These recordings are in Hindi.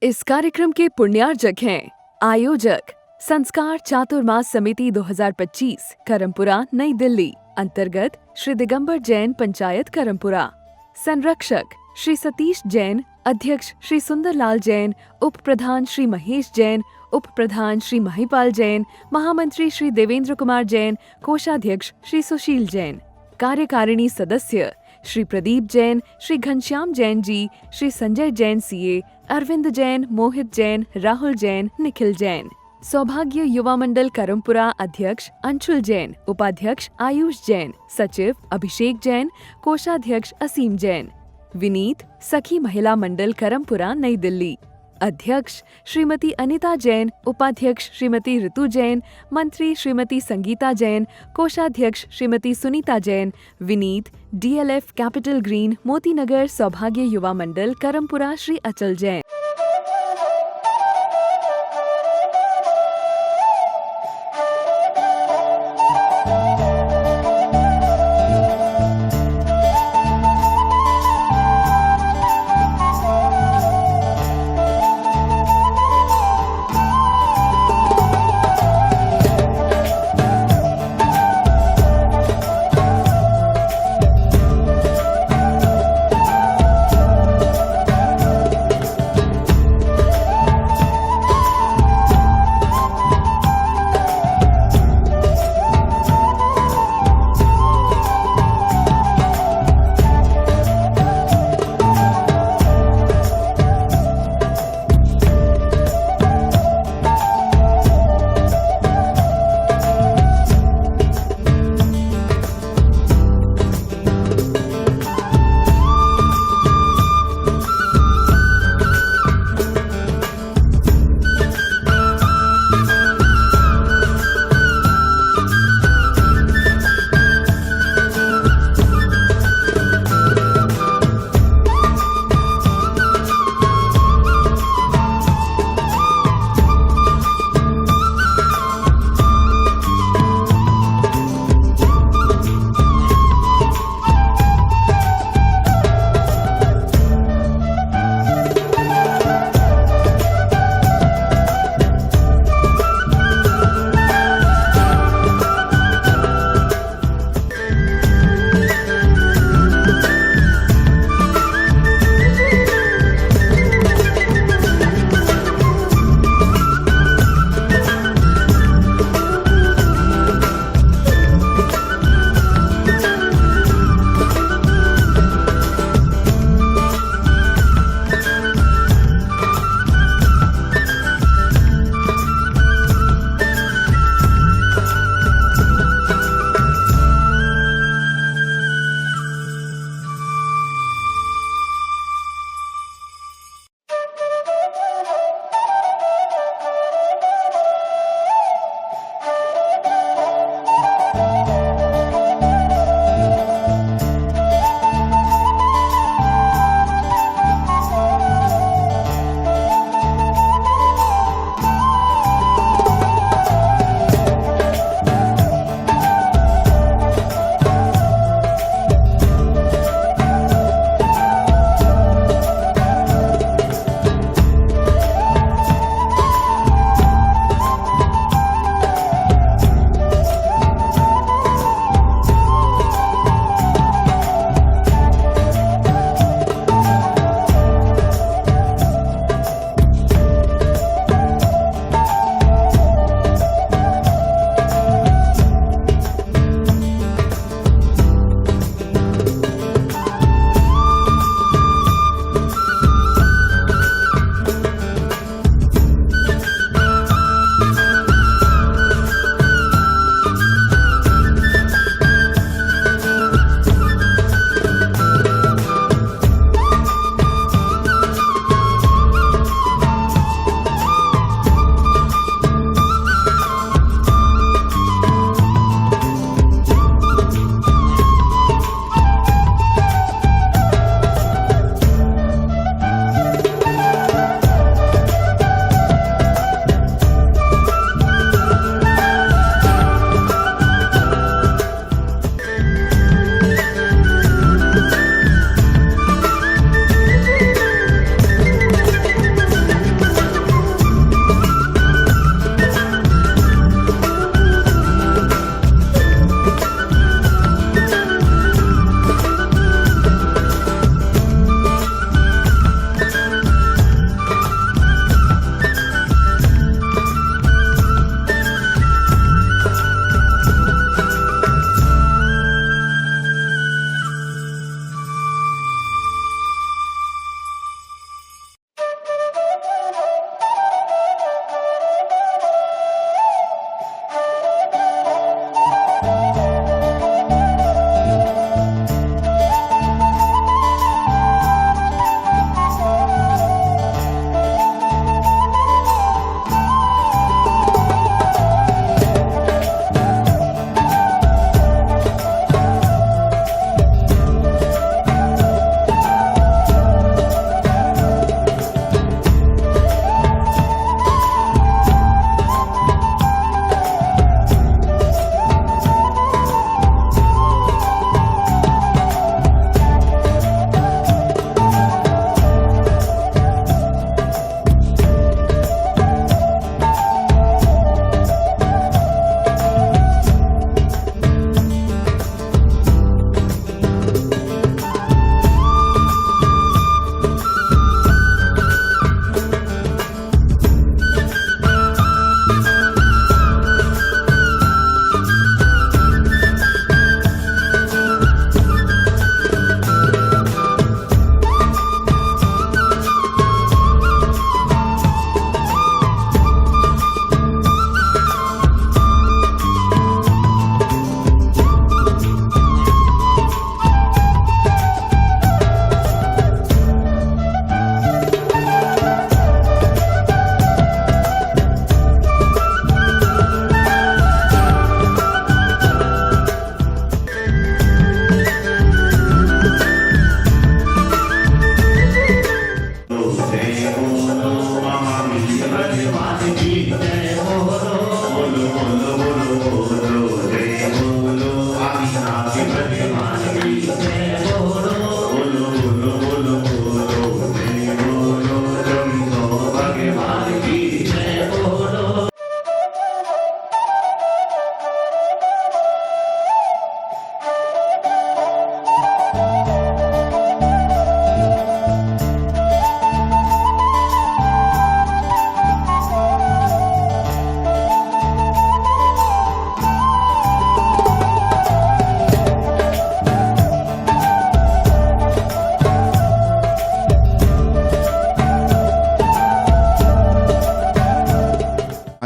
इस कार्यक्रम के पुण्यार्जक हैं आयोजक संस्कार चातुर्मास समिति 2025 करमपुरा नई दिल्ली अंतर्गत श्री दिगंबर जैन पंचायत करमपुरा। संरक्षक श्री सतीश जैन, अध्यक्ष श्री सुंदरलाल जैन, उप प्रधान श्री महेश जैन, उप प्रधान श्री महिपाल जैन, महामंत्री श्री देवेंद्र कुमार जैन, कोषाध्यक्ष श्री सुशील जैन। कार्यकारिणी सदस्य श्री प्रदीप जैन, श्री घनश्याम जैन जी, श्री संजय जैन सीए, अरविंद जैन, मोहित जैन, राहुल जैन, निखिल जैन। सौभाग्य युवा मंडल करमपुरा अध्यक्ष अंशुल जैन, उपाध्यक्ष आयुष जैन, सचिव अभिषेक जैन, कोषाध्यक्ष असीम जैन। विनीत सखी महिला मंडल करमपुरा नई दिल्ली अध्यक्ष श्रीमती अनिता जैन, उपाध्यक्ष श्रीमती ऋतु जैन, मंत्री श्रीमती संगीता जैन, कोषाध्यक्ष Shrimati Sunita Jain. Vineet DLF capital green Motinagar सौभाग्य युवा मंडल करमपुरा श्री अचल जैन।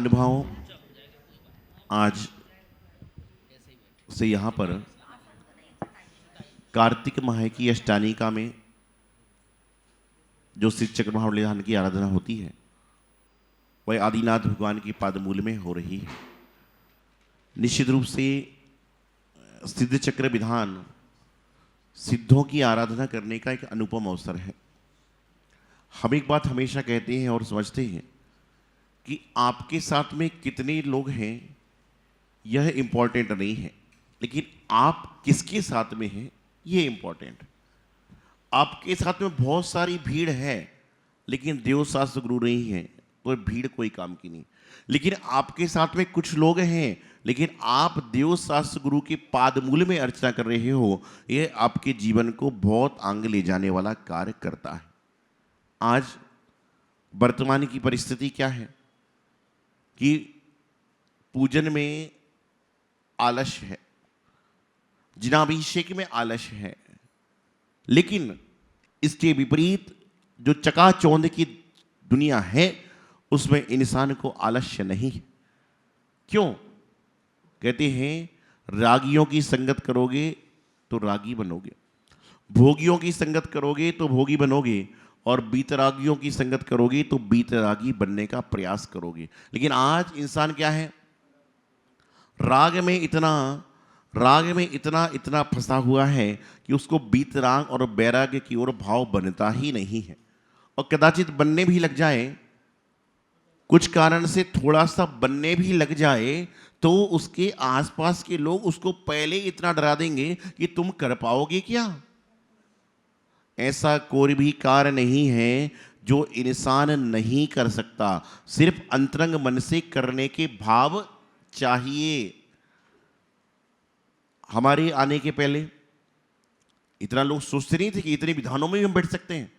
महानुभावों, आज से यहाँ पर कार्तिक माह की अष्टानिका में जो शिव चक्र महाविधान की आराधना होती है वह आदिनाथ भगवान के पादमूल में हो रही है। निश्चित रूप से सिद्ध चक्र विधान सिद्धों की आराधना करने का एक अनुपम अवसर है। हम एक बात हमेशा कहते हैं और समझते हैं कि आपके साथ में कितने लोग हैं यह इंपॉर्टेंट नहीं है, लेकिन आप किसके साथ में हैं ये इंपॉर्टेंट। आपके साथ में बहुत सारी भीड़ है लेकिन देवशास्त्र गुरु नहीं है तो भीड़ कोई काम की नहीं। लेकिन आपके साथ में कुछ लोग हैं लेकिन आप देवशास्त्र गुरु के पादमूल में अर्चना कर रहे हो, ये आपके जीवन को बहुत आगे ले जाने वाला कार्य करता है। आज वर्तमान की परिस्थिति क्या है कि पूजन में आलस्य है, जिनाभिषेक में आलस्य है, लेकिन इसके विपरीत जो चकाचौंध की दुनिया है उसमें इंसान को आलस्य नहीं है। क्यों? कहते हैं रागियों की संगत करोगे तो रागी बनोगे, भोगियों की संगत करोगे तो भोगी बनोगे, और बीतरागियों की संगत करोगे तो बीतरागी बनने का प्रयास करोगे। लेकिन आज इंसान क्या है, राग में इतना फंसा हुआ है कि उसको बीतराग और बैराग्य की ओर भाव बनता ही नहीं है। और कदाचित बनने भी लग जाए, कुछ कारण से थोड़ा सा बनने भी लग जाए तो उसके आसपास के लोग उसको पहले इतना डरा देंगे कि तुम कर पाओगे क्या। ऐसा कोई भी कार्य नहीं है जो इंसान नहीं कर सकता, सिर्फ अंतरंग मन से करने के भाव चाहिए। हमारे आने के पहले इतना लोग सोचते नहीं थे कि इतने विधानों में भी हम बैठ सकते हैं,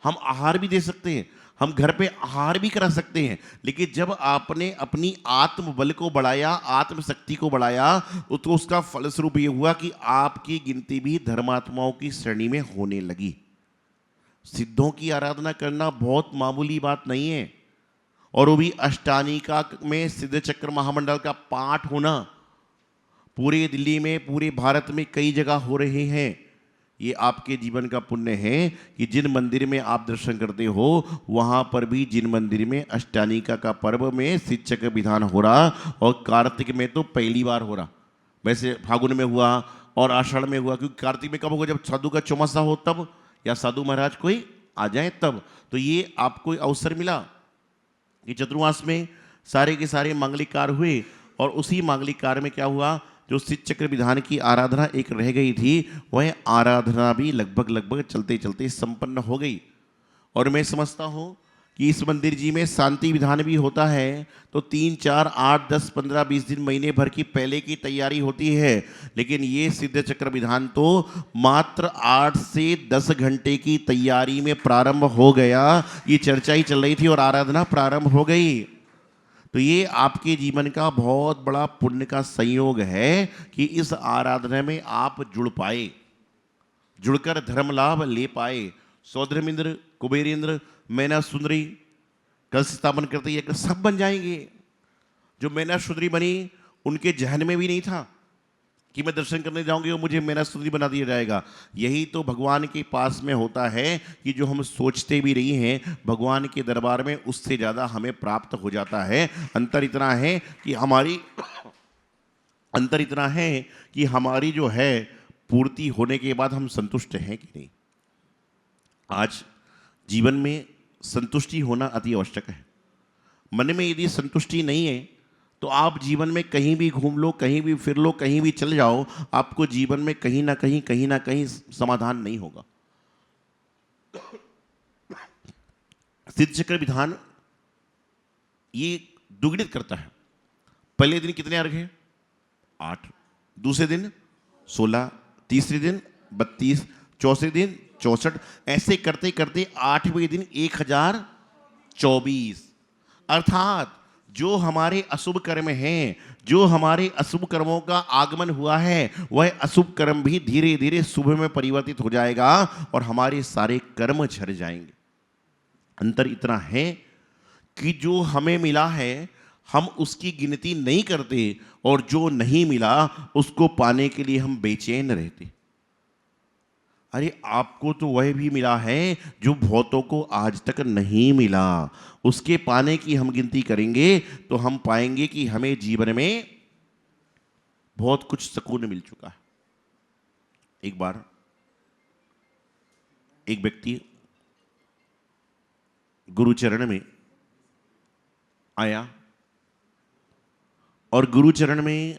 हम आहार भी दे सकते हैं, हम घर पे आहार भी करा सकते हैं। लेकिन जब आपने अपनी आत्मबल को बढ़ाया, आत्मशक्ति को बढ़ाया, तो उसका फलस्वरूप ये हुआ कि आपकी गिनती भी धर्मात्माओं की श्रेणी में होने लगी। सिद्धों की आराधना करना बहुत मामूली बात नहीं है, और वो भी अष्टानिका में सिद्ध चक्र महामंडल का पाठ होना पूरे दिल्ली में, पूरे भारत में कई जगह हो रहे हैं। ये आपके जीवन का पुण्य है कि जिन मंदिर में आप दर्शन करते हो वहाँ पर भी जिन मंदिर में अष्टानिका का पर्व में शिव चक्र विधान हो रहा, और कार्तिक में तो पहली बार हो रहा। वैसे फागुन में हुआ और आषाढ़ में हुआ, क्योंकि कार्तिक में कब होगा, जब साधु का चौमासा हो तब, या साधु महाराज कोई आ जाए तब। तो ये आपको अवसर मिला कि चतुर्मास में सारे के सारे मांगलिक कार्य हुए, और उसी मांगलिक कार्य में क्या हुआ, जो शिव चक्र विधान की आराधना एक रह गई थी वह आराधना भी लगभग चलते चलते संपन्न हो गई। और मैं समझता हूँ कि इस मंदिर जी में शांति विधान भी होता है, तो 3, 4, 8, 10, 15, 20 दिन, महीने भर की पहले की तैयारी होती है। लेकिन ये सिद्ध चक्र विधान तो मात्र 8 से 10 घंटे की तैयारी में प्रारंभ हो गया। ये चर्चा ही चल रही थी और आराधना प्रारंभ हो गई। तो ये आपके जीवन का बहुत बड़ा पुण्य का संयोग है कि इस आराधना में आप जुड़ पाए, जुड़कर धर्म लाभ ले पाए। सौद्रमिंद्र, कुबेरेंद्र, मैना सुंदरी कल स्थापन करते ही सब बन जाएंगे। जो मैना सुंदरी बनी उनके जहन में भी नहीं था कि मैं दर्शन करने जाऊंगी और मुझे मैना सुंदरी बना दिया जाएगा। यही तो भगवान के पास में होता है कि जो हम सोचते भी नहीं हैं भगवान के दरबार में उससे ज़्यादा हमें प्राप्त हो जाता है। अंतर इतना है कि हमारी जो है पूर्ति होने के बाद हम संतुष्ट हैं कि नहीं। आज जीवन में संतुष्टि होना अति आवश्यक है। मन में यदि संतुष्टि नहीं है तो आप जीवन में कहीं भी घूम लो, कहीं भी फिर लो, कहीं भी चल जाओ, आपको जीवन में कहीं ना कहीं समाधान नहीं होगा। सिद्ध चक्र विधान ये दुगुणित करता है। पहले दिन कितने अर्घ हैं? 8, दूसरे दिन 16, तीसरे दिन 32, चौथे दिन 64, ऐसे करते करते 8वें दिन 1024। अर्थात जो हमारे अशुभ कर्म हैं, जो हमारे अशुभ कर्मों का आगमन हुआ है, वह अशुभ कर्म भी धीरे धीरे शुभ में परिवर्तित हो जाएगा और हमारे सारे कर्म झड़ जाएंगे। अंतर इतना है कि जो हमें मिला है, हम उसकी गिनती नहीं करते और जो नहीं मिला उसको पाने के लिए हम बेचैन रहते। अरे आपको तो वह भी मिला है जो बहुतों को आज तक नहीं मिला। उसके पाने की हम गिनती करेंगे तो हम पाएंगे कि हमें जीवन में बहुत कुछ सुकून मिल चुका है। एक बार एक व्यक्ति गुरुचरण में आया और गुरुचरण में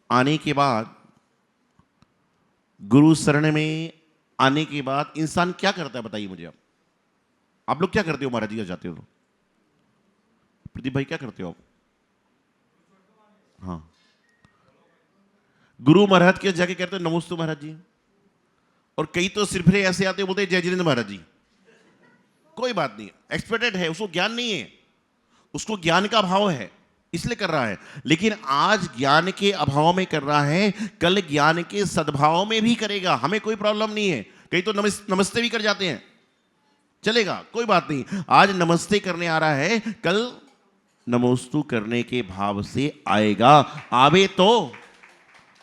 आने के बाद, गुरु शरण में आने के बाद इंसान क्या करता है बताइए मुझे। आप लोग क्या करते हो महाराज जी जाते हो तो? प्रदीप भाई क्या करते हो आप? हाँ, गुरु महाराज के जाके कहते हो नमोस्तु महाराज जी, और कई तो सिर्फ ऐसे आते बोलते जय जिनेंद्र महाराज जी। कोई बात नहीं, एक्सपेक्टेड है, उसको ज्ञान नहीं है, उसको ज्ञान का अभाव है इसलिए कर रहा है। लेकिन आज ज्ञान के अभाव में कर रहा है, कल ज्ञान के सद्भाव में भी करेगा, हमें कोई प्रॉब्लम नहीं है। कई तो नमस्ते भी कर जाते हैं, चलेगा, कोई बात नहीं। आज नमस्ते करने आ रहा है, कल नमोस्तु करने के भाव से आएगा। आवे तो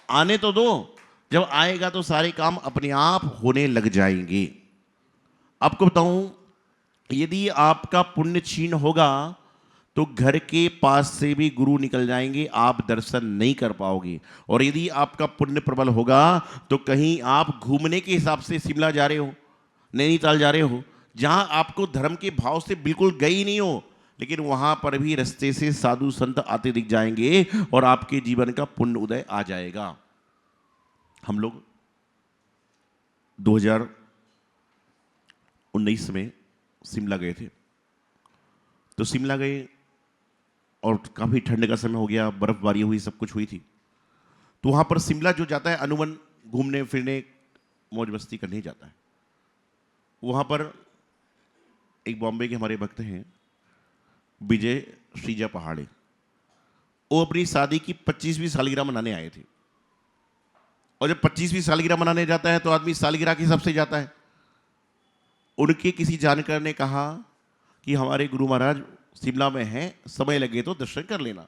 आने तो दो, जब आएगा तो सारे काम अपने आप होने लग जाएंगे। आपको बताऊं, यदि आपका पुण्य क्षीण होगा तो घर के पास से भी गुरु निकल जाएंगे, आप दर्शन नहीं कर पाओगे। और यदि आपका पुण्य प्रबल होगा तो कहीं आप घूमने के हिसाब से शिमला जा रहे हो, नैनीताल जा रहे हो, जहां आपको धर्म के भाव से बिल्कुल गए ही नहीं हो, लेकिन वहां पर भी रास्ते से साधु संत आते दिख जाएंगे और आपके जीवन का पुण्य उदय आ जाएगा। हम लोग 2019 में शिमला गए थे। तो शिमला गए और काफ़ी ठंड का समय हो गया, बर्फबारी हुई, सब कुछ हुई थी। तो वहाँ पर शिमला जो जाता है अनुवन घूमने फिरने मौज मस्ती करने ही जाता है। वहाँ पर एक बॉम्बे के हमारे भक्त हैं विजय श्रीजा पहाड़े, वो अपनी शादी की 25वीं सालगिरह मनाने आए थे। और जब 25वीं सालगिरह मनाने जाता है तो आदमी सालगिरह के हिसाब से जाता है। उनके किसी जानकार ने कहा कि हमारे गुरु महाराज शिमला में हैं, समय लगे तो दर्शन कर लेना।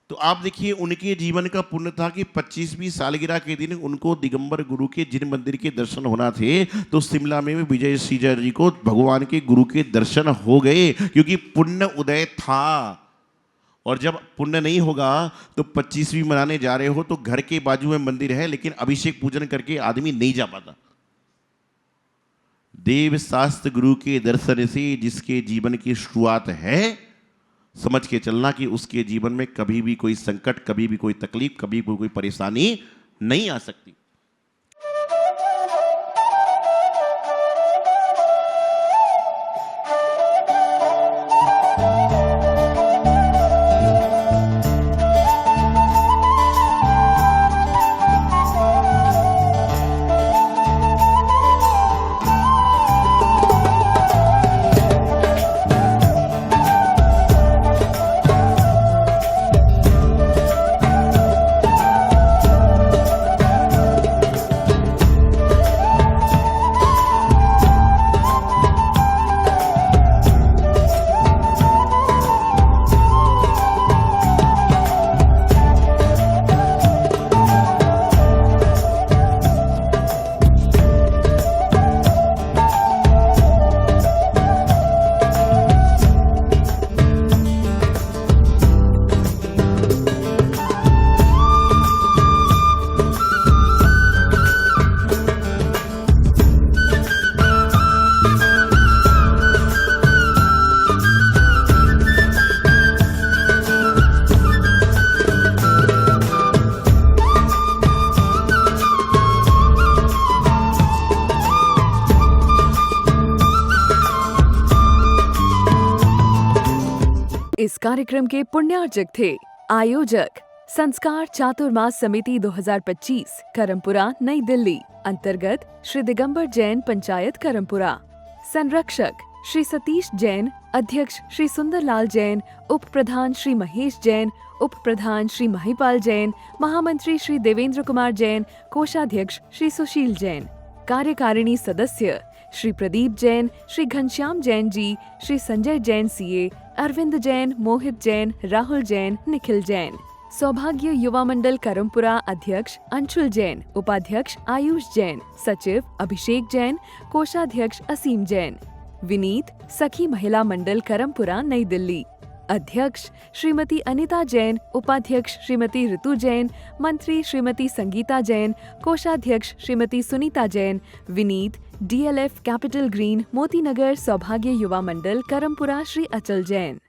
तो आप देखिए उनके जीवन का पुण्य था कि 25वीं सालगिरह के दिन उनको दिगंबर गुरु के जिन मंदिर के दर्शन होना थे, तो शिमला में विजय श्रीजा जी को भगवान के गुरु के दर्शन हो गए, क्योंकि पुण्य उदय था। और जब पुण्य नहीं होगा तो 25वीं मनाने जा रहे हो तो घर के बाजू में मंदिर है, लेकिन अभिषेक पूजन करके आदमी नहीं जा पाता। देव शास्त्र गुरु के दर्शन से जिसके जीवन की शुरुआत है, समझ के चलना कि उसके जीवन में कभी भी कोई संकट, कभी भी कोई तकलीफ, कभी भी कोई परेशानी नहीं आ सकती। इस कार्यक्रम के पुण्यार्जक थे आयोजक संस्कार चातुर्मास समिति 2025 करमपुरा नई दिल्ली अंतर्गत श्री दिगंबर जैन पंचायत करमपुरा, संरक्षक श्री सतीश जैन, अध्यक्ष श्री सुंदरलाल जैन, उप प्रधान श्री महेश जैन, उप प्रधान श्री महिपाल जैन, महामंत्री श्री देवेंद्र कुमार जैन, कोषाध्यक्ष श्री सुशील जैन, कार्यकारिणी सदस्य श्री प्रदीप जैन, श्री घनश्याम जैन जी, श्री संजय जैन सीए, अरविंद जैन, मोहित जैन, राहुल जैन, निखिल जैन। सौभाग्य युवा मंडल करमपुरा अध्यक्ष अंशुल जैन, उपाध्यक्ष आयुष जैन, सचिव अभिषेक जैन, कोषाध्यक्ष असीम जैन। विनीत सखी महिला मंडल करमपुरा नई दिल्ली, अध्यक्ष श्रीमती अनिता जैन, उपाध्यक्ष श्रीमती ऋतु जैन, मंत्री श्रीमती संगीता जैन, कोषाध्यक्ष Shrimati Sunita Jain. Vineet DLF capital green Moti Nagar सौभाग्य युवा मंडल करमपुरा श्री अचल जैन।